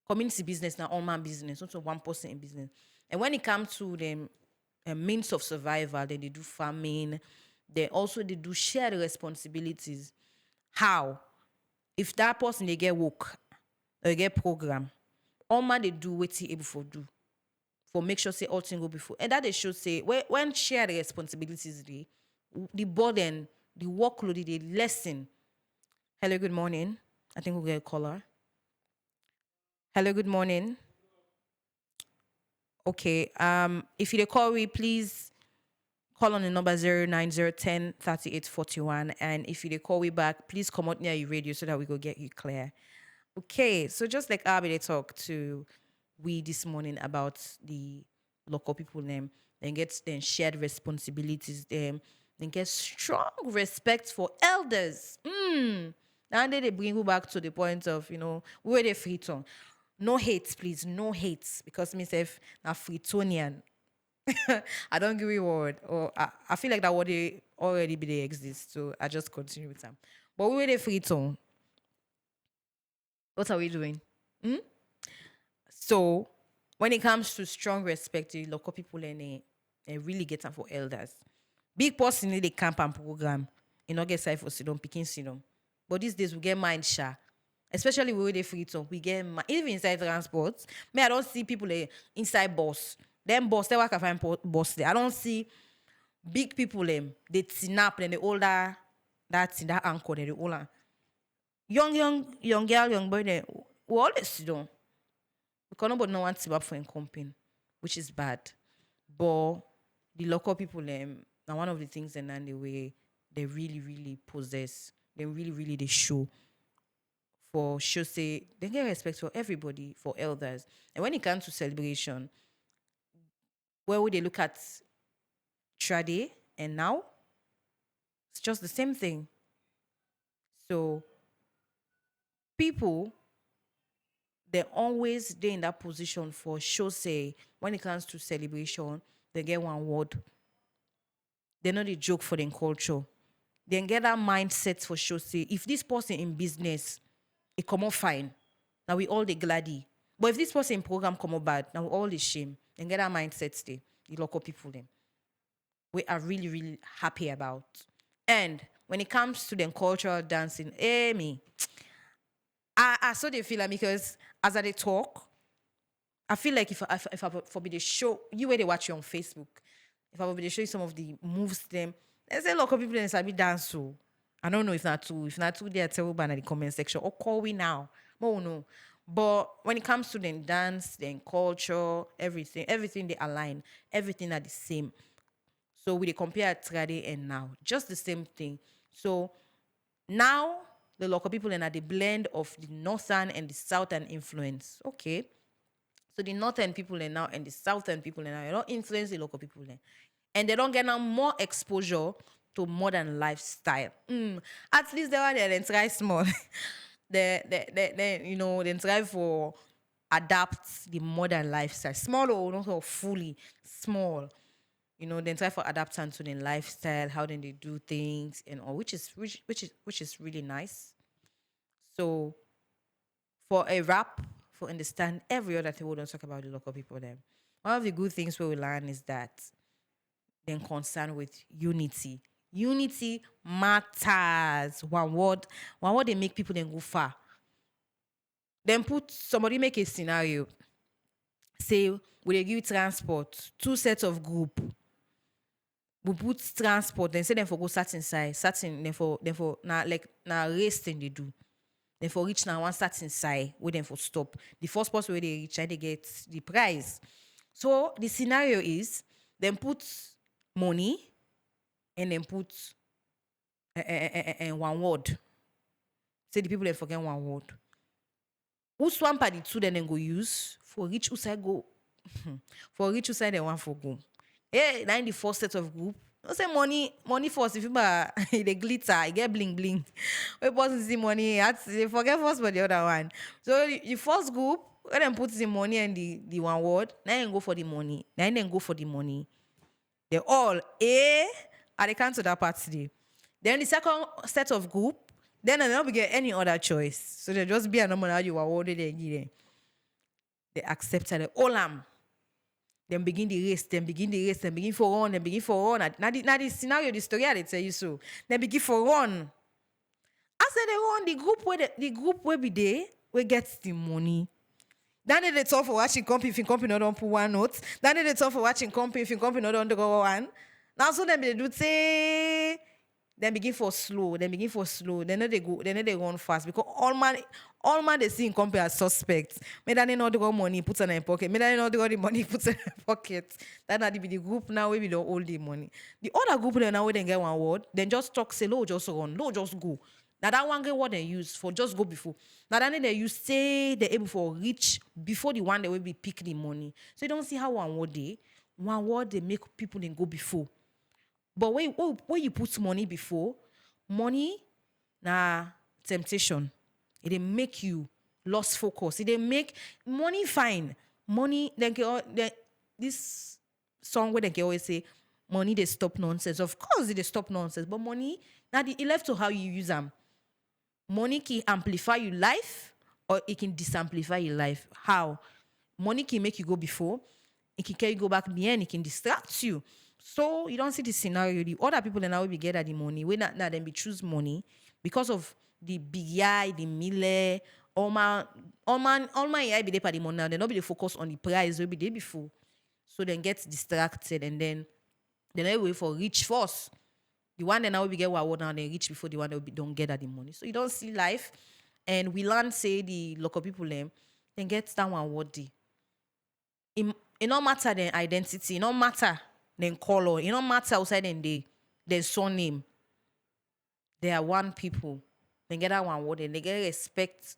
community business now all man business, not so one person in business. And when it comes to them means of survival, then they do farming, they do share the responsibilities. How? If that person they get work or they get program, all man they do what he able for do for make sure say all things go before. And that they should say when share the responsibilities the burden, the workload, the lesson. Hello, good morning. I think we'll get a caller. Hello, good morning. Okay. If you call me, please call on the number 090103841. And if you call me back, please come out near your radio so that we go get you clear. Okay, so just like Abby, they talked to we this morning about the local people name, then get then shared responsibilities them, then get strong respect for elders. And then they bring you back to the point of, where they free tone. No hate, please, no hate. Because myself na Freetonian. I don't give you a word. Or I feel like that word they already be they exist. So I just continue with them. But where they free tone. What are we doing? So when it comes to strong respect, the local people and they really get them for elders. Big person in the camp and program. You know, get side for Sidon, picking Sidon. But these days we get mind share. Especially where they free to, we get even inside transport. Me, I don't see people inside bus. Them bus, they work I find bus there. I don't see big people they snap and the older that anchor the older. Young girl, young boy, they we always sit down. Because nobody no want to up for a company, which is bad. But the local people, now one of the things and then the way they really, really possess, they really, they show. For sure, say they get respect for everybody, for elders. And when it comes to celebration, where would they look at Trade and now? It's just the same thing. So people they're always they in that position for sure say when it comes to celebration, they get one word. They're not a joke for their culture. They get that mindset for sure say if this person in business, it come out fine. Now we all the gladdy. But if this person in program come out bad, now we all the shame. And get that mindset stay. The local people them. We are really, really happy about. And when it comes to the cultural dancing, me. I saw they feel like because as I they talk, I feel like if I forbid the show, you where they watch you on Facebook, if I forbid they show you some of the moves them, there's a lot of people that sabi dance so. I don't know if not two. If not two, they are terrible in the comment section. Or call we now. Oh no. But when it comes to the dance, then culture, everything they align, everything are the same. So we compare Trade and now, just the same thing. So now the local people are the blend of the northern and the southern influence. Okay. So the northern people are now and the southern people are now. They don't influence the local people then. And they don't get now more exposure to modern lifestyle. At least they are there and try small. they try for adapt the modern lifestyle. Small or not so fully small. Then try for adapting to the lifestyle, how then they do things and all, which is really nice. So for a wrap, for understand every other thing we don't talk about the local people then. One of the good things we learn is that then concerned with unity. Unity matters. One word they make people then go far. Then somebody make a scenario. Say, we they give transport, 2 sets of group. We put transport, then say them for go certain then for race thing they do. Then for reach now one certain side, we then for stop. The first person where they reach, they get the prize. So the scenario is then put money and then put one word. Say the people then forget one word. Who swamp at the two then go use for reach who side go. For reach who side they want for go. Hey, now in the first set of group, don't say money first. If you buy the glitter, I get bling bling. We person see money, they forget first for the other one. So the first group, When them put the money and the one word, now then go for the money. Now then go for the money. They all at the count of that part today. Then the second set of group, then they don't get any other choice. So they just be a number that you awarded they give them. They accepted it. All then begin the race, then begin for run, then begin for run. Now the scenario, the story they tell you so. Then begin for run. As they run, the group where be there, we get the money. Then they talk for watching company, if in company not don't put one note. Then they talk for watching company, if in company not don't go one. Now so then they do say, then begin for slow, then they go, then they run fast because all man they see in company as suspects. Me then they not got money, put in their pocket. Me then they not got the money, put in their pocket. That not be the group now where we don't hold the money. The other group then now where they get one word, then just talk, say, no, just run, no, just go. Now that one get what they use for just go before. Now that they use say they're able for reach before the one they will be pick the money. So you don't see how one word they make people then go before. But where you put money before, money na temptation. It dey make you lost focus. It dey make money fine. Money then this song where they can always say money they stop nonsense. Of course they stop nonsense, but money now it left to how you use them. Money can amplify your life or it can disamplify your life. How? Money can make you go before, it can carry you go back behind, it can distract you. So you don't see the scenario. The other people that now will be get at the money. We not then be choose money because of the BI, the mille, all my AI be there for the money now. They not be the focus on the price will be there before. So then get distracted and then they wait for reach first. The one that now will be get what now they reach before the one that will be don't get at the money. So you don't see life. And we learn say the local people then get that one worthy. It no matter their identity, it no matter then color. It don't matter outside and their surname. They are one people. They get that one word and they get respect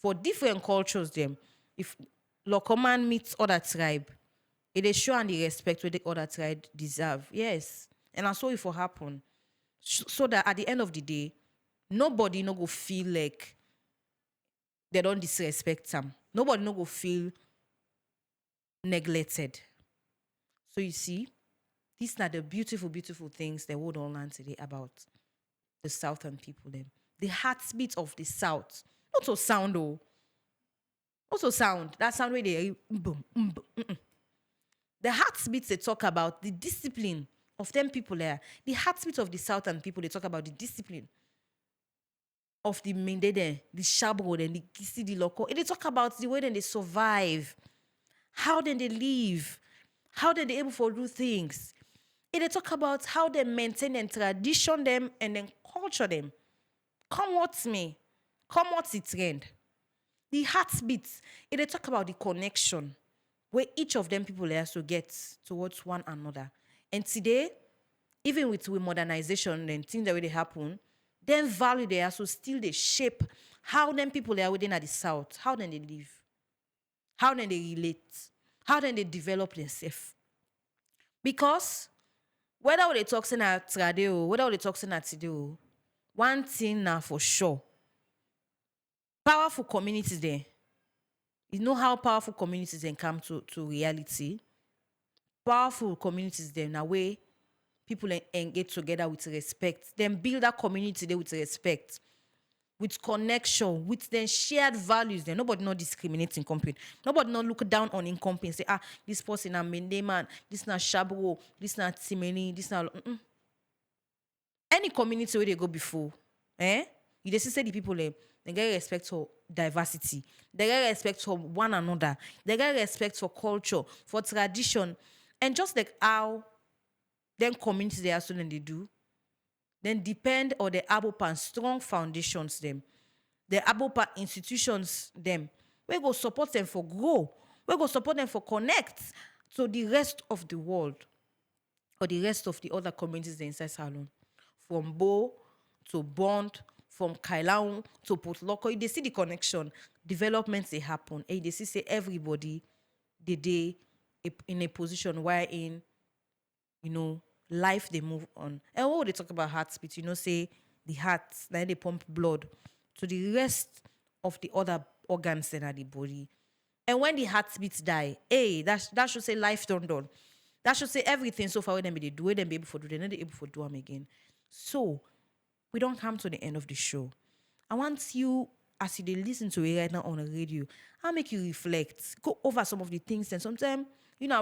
for different cultures. Them if local man meets other tribe, it is show and the respect where the other tribe deserve. Yes, and that's what it will happen. So that at the end of the day, nobody no go feel like they don't disrespect them. Nobody no go feel neglected. So you see. These are the beautiful, beautiful things that we don't learn today about the Southern people. Them. The heartbeat of the South. Not so sound though. Also sound. That sound where they boom, boom. The heartbeats they talk about the discipline of them people there. The heartbeat of the Southern people, they talk about the discipline of the Mende, the Sherbro and the Kissi, the Loko. They talk about the way that they survive. How then they live. How then they able to do things. They talk about how they maintain and tradition them and then culture them. Come what's me? Come what's the trend? The heartbeats. They talk about the connection where each of them people has to get towards one another. And today, even with modernization and things that really happen, then value they also still they shape how them people are within at the South, how then they live, how then they relate, how then they develop themselves. Because whether they talking at radio, whether they talking at today, one thing now for sure. Powerful communities there. You know how powerful communities then come to reality. Powerful communities there in a way people engage together with respect. Then build that community there with respect. With connection, with then shared values. Then nobody not discriminating company. Nobody not look down on in company. Say, this person a Mende man, this not Sherbro, this not Timeni, this not. Any community where they go before, you just say the people they get respect for diversity. They get respect for one another. They get respect for culture, for tradition, and just like how then communities they are so then they do. Then depend on the Abopan strong foundations them. The Abopan institutions them. We go support them for grow. We go support them for connect to the rest of the world. Or the rest of the other communities inside Salon. From Bo to Bond, from Kailaun to Port Loko. They see the connection. Developments they happen. And they see say everybody they in a position wherein, life they move on. And what they talk about heartbeat, say the heart, then they pump blood to the rest of the other organs that are the body. And when the heartbeats die, hey, that should say life done. That should say everything so far when they do it, then be able to do, they're not able to do them again. So we don't come to the end of the show. I want you, as you listen to it right now on the radio, I'll make you reflect, go over some of the things. And sometimes,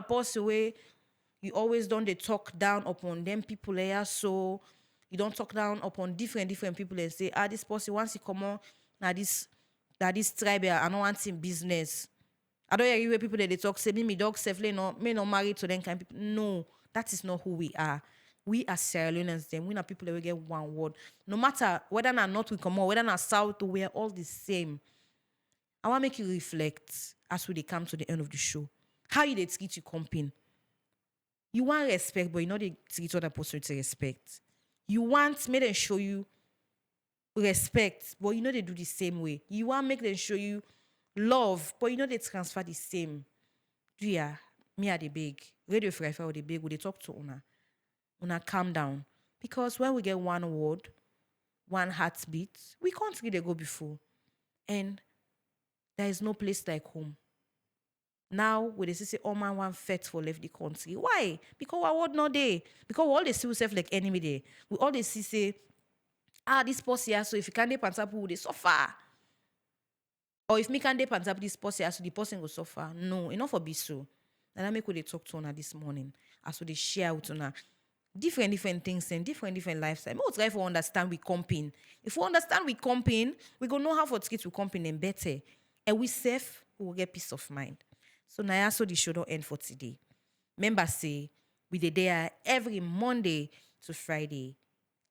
pause away, you always don't they talk down upon them people there. So you don't talk down upon different people and say, this person, once you come on, now this tribe, I don't want in business. I don't hear people that they talk, say, me dog safely, me not married to them kind of people. No, that is not who we are. We are Sierra Leoneans, them. We are people that will get one word. No matter whether or not we come out, whether or not south, we are all the same. I want to make you reflect as they come to the end of the show. How you they treat you comping. You want respect, but you know they treat other person to respect. You want make them show you respect, but you know they do the same way. You want make them show you love, but you know they transfer the same. Yeah, me are the big. Radio Free Fry or the big, would they talk to Una calm down. Because when we get one word, one heartbeat, we can't really go before. And there is no place like home. Now, when they say, oh man, one fet for left the country. Why? Because our word not there. Because we all they see ourselves like enemy there. We all they see say, this posse here, so if you can't dip and tap, they suffer. Or if me can't dip and tap this posse here, so the person will suffer. No, enough for be so. And I make what they talk to Una this morning. As so they share with Una different things and different lifestyles. We'll try to understand we comping. If we understand we comping, we gonna know how to treat we comping and better. And we safe, we will get peace of mind. So now so the show don't end for today. Remember say we dey there every Monday to Friday,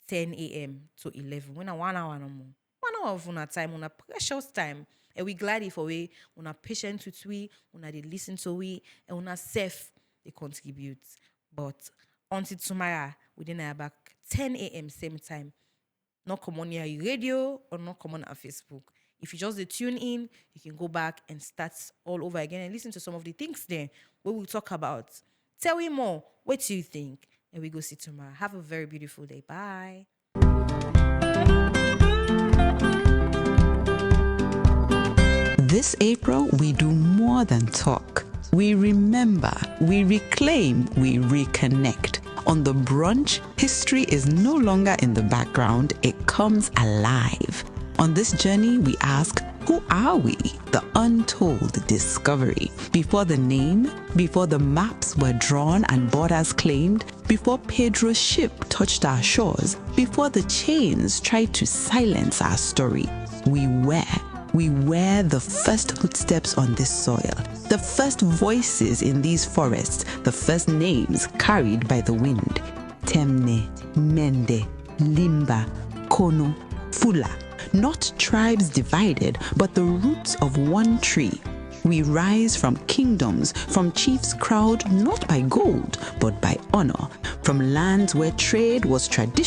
10 a.m. to 11. When 1 hour no more. 1 hour of una time, una precious time. And we glad for we, una patient with we, una they listen to we, and una safe they contribute. But until tomorrow, we then are back 10 a.m. same time. Not come on your radio or not come on our Facebook. If you just tune in, you can go back and start all over again and listen to some of the things there where we'll talk about. Tell me more. What do you think? And we go see tomorrow. Have a very beautiful day. Bye. This April, we do more than talk. We remember, we reclaim, we reconnect. On the Brunch, history is no longer in the background, it comes alive. On this journey, we ask, who are we? The untold discovery. Before the name, before the maps were drawn and borders claimed, before Pedro's ship touched our shores, before the chains tried to silence our story, we were the first footsteps on this soil, the first voices in these forests, the first names carried by the wind. Temne, Mende, Limba, Kono, Fula. Not tribes divided, but the roots of one tree. We rise from kingdoms, from chiefs crowned not by gold, but by honor, from lands where trade was tradition.